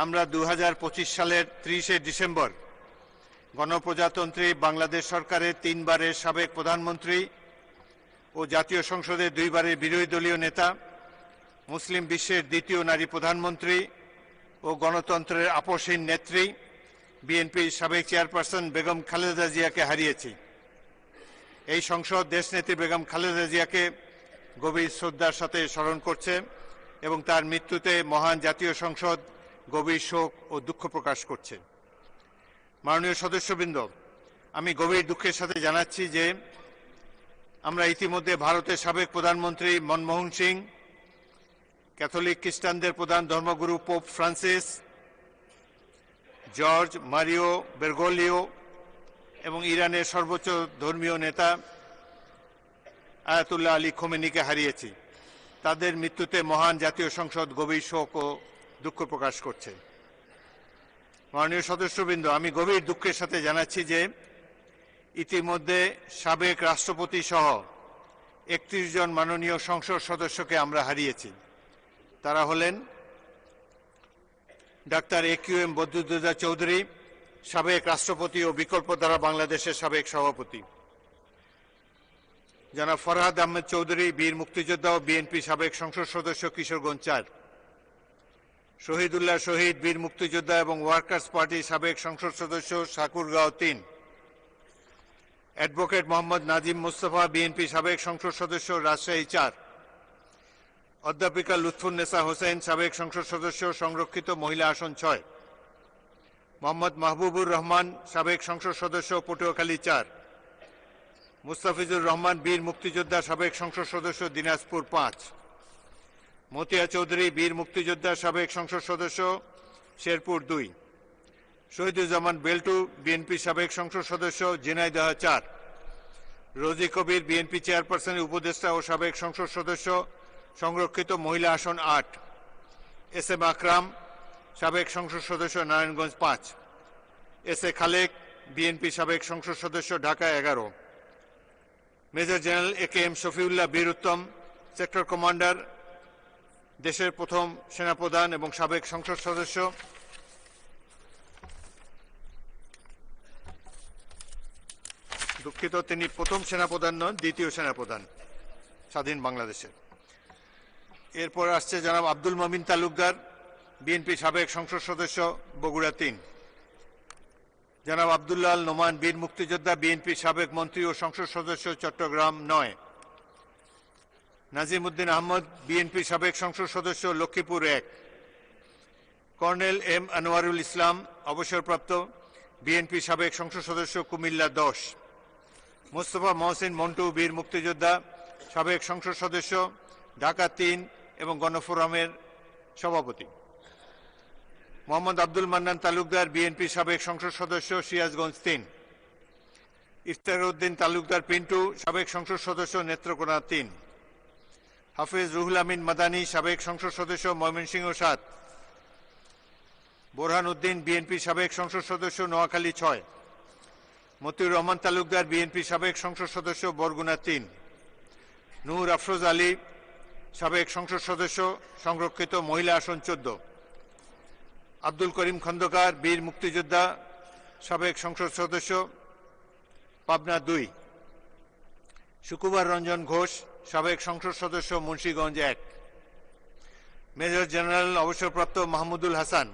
আমরা 2025 সালের 30 ডিসেম্বর গণপ্রজাতন্ত্রী বাংলাদেশ সরকারের 3 বারের সাবেক প্রধানমন্ত্রী ও জাতীয় সংসদের 2 বারের বিরোধী দলীয় নেতা, মুসলিম বিশ্বের দ্বিতীয় নারী প্রধানমন্ত্রী ও গণতন্ত্রের আপসহীন নেত্রী বিএনপির সাবেক চেয়ারপারসন বেগম খালেদা জিয়াকে হারিয়েছি। এই সংসদ দেশনেত্রী বেগম খালেদা জিয়াকে গভীর শ্রদ্ধার সাথে স্মরণ করছে এবং তার মৃত্যুতে মহান জাতীয় সংসদ গভীর শোক ও দুঃখ প্রকাশ করছে। মাননীয় সদস্যবৃন্দ, আমি গভীর দুঃখের সাথে জানাচ্ছি যে আমরা ইতিমধ্যে ভারতের সাবেক প্রধানমন্ত্রী মনমোহন সিং, ক্যাথলিক খ্রিস্টানদের প্রধান ধর্মগুরু পোপ ফ্রান্সিস, জর্জ মারিও বেরগোলিও এবং ইরানের সর্বোচ্চ ধর্মীয় নেতা আয়াতুল্লাহ আলী খোমেনিকে হারিয়েছি। তাদের মৃত্যুতে মহান জাতীয় সংসদ গভীর শোক ও দুঃখ প্রকাশ করছে। মাননীয় সদস্যবৃন্দ, আমি গভীর দুঃখের সাথে জানাচ্ছি যে ইতিমধ্যে সাবেক রাষ্ট্রপতি সহ 31 জন মাননীয় সংসদ সদস্যকে আমরা হারিয়েছি। তারা হলেন ডাক্তার AQM বদরুদ্দোজা চৌধুরী, সাবেক রাষ্ট্রপতি ও বিকল্পধারা বাংলাদেশের সাবেক সভাপতি; জনাব ফরহাদ আহমেদ চৌধুরী, বীর মুক্তিযোদ্ধা ও বিএনপি সাবেক সংসদ সদস্য, কিশোরগঞ্জ 4; শহীদুল্লাহ শহীদ, বীর মুক্তিযোদ্ধা এবং ওয়ার্কার্স পার্টির সাবেক সংসদ সদস্য, ঠাকুরগাঁও 3; অ্যাডভোকেট মোহাম্মদ নাজিম মোস্তফা, বিএনপি সাবেক সংসদ সদস্য, রাজশাহী 4; অধ্যাপিকা লুৎফুন্নেসা হোসেন, সাবেক সংসদ সদস্য, সংরক্ষিত মহিলা আসন 6; মোহাম্মদ মাহবুবুর রহমান, সাবেক সংসদ সদস্য, পটুয়াখালী 4; মুস্তাফিজুর রহমান, বীর মুক্তিযোদ্ধা, সাবেক সংসদ সদস্য, দিনাজপুর 5; মতিয়া চৌধুরী, বীর মুক্তিযোদ্ধা, সাবেক সংসদ সদস্য, শেরপুর 2; শহীদুজ্জামান বেল্টু, বিএনপি সাবেক সংসদ সদস্য, ঝিনাইদহ 4; রোজি কবির, বিএনপি চেয়ারপারসনের উপদেষ্টা ও সাবেক সংসদ সদস্য, সংরক্ষিত মহিলা আসন 8; SM আকরাম, সাবেক সংসদ সদস্য, নারায়ণগঞ্জ 5; SA খালেক, বিএনপি সাবেক সংসদ সদস্য, Dhaka 11; major general AKM Shafiullah, বীর উত্তম, সেক্টর কমান্ডার, দেশের প্রথম সেনাপ্রধান এবং সাবেক সংসদ সদস্য; দুঃখিত, তিনি প্রথম সেনাপ্রধান নন, দ্বিতীয় সেনাপ্রধান স্বাধীন বাংলাদেশের। এরপর আসছে জনাব আব্দুল মমিন তালুকদার, বিএনপি সাবেক সংসদ সদস্য, বগুড়া 3; জনাব আব্দুল্লাহ আল নোমান, বীর মুক্তিযোদ্ধা, বিএনপি সাবেক মন্ত্রী ও সংসদ সদস্য, চট্টগ্রাম 9; নাজিম উদ্দিন আহমদ, বিএনপি সাবেক সংসদ সদস্য, লক্ষ্মীপুর 1; কর্নেল M আনোয়ারুল ইসলাম, অবসরপ্রাপ্ত, বিএনপি সাবেক সংসদ সদস্য, কুমিল্লা 10; মোস্তফা মহসিন মন্টু, বীর মুক্তিযোদ্ধা, সাবেক সংসদ সদস্য, ঢাকা 3 এবং গণফোরামের সভাপতি; মোহাম্মদ আব্দুল মান্নান তালুকদার, বিএনপি সাবেক সংসদ সদস্য, সিরাজগঞ্জ 3; ইফতার উদ্দিন তালুকদার পিন্টু, সাবেক সংসদ সদস্য, নেত্রকোনা 3; হাফেজ রুহুল আমিন মাদানী, সাবেক সংসদ সদস্য, ময়মনসিংহ 7; বোরহান উদ্দিন, বিএনপি সাবেক সংসদ সদস্য, নোয়াখালী 6; মতিউর রহমান তালুকদার, বিএনপি সাবেক সংসদ সদস্য, বরগুনা 3; নূর আফরোজ আলী, সাবেক সংসদ সদস্য, সংরক্ষিত মহিলা আসন 14; আব্দুল করিম খন্দকার, বীর মুক্তিযোদ্ধা, সাবেক সংসদ সদস্য, পাবনা 2; শুকুবার রঞ্জন ঘোষ, সাবেক সংসদ সদস্য, মুন্সিগঞ্জ 1; মেজর জেনারেল অবসরপ্রাপ্ত মাহমুদুল হাসান,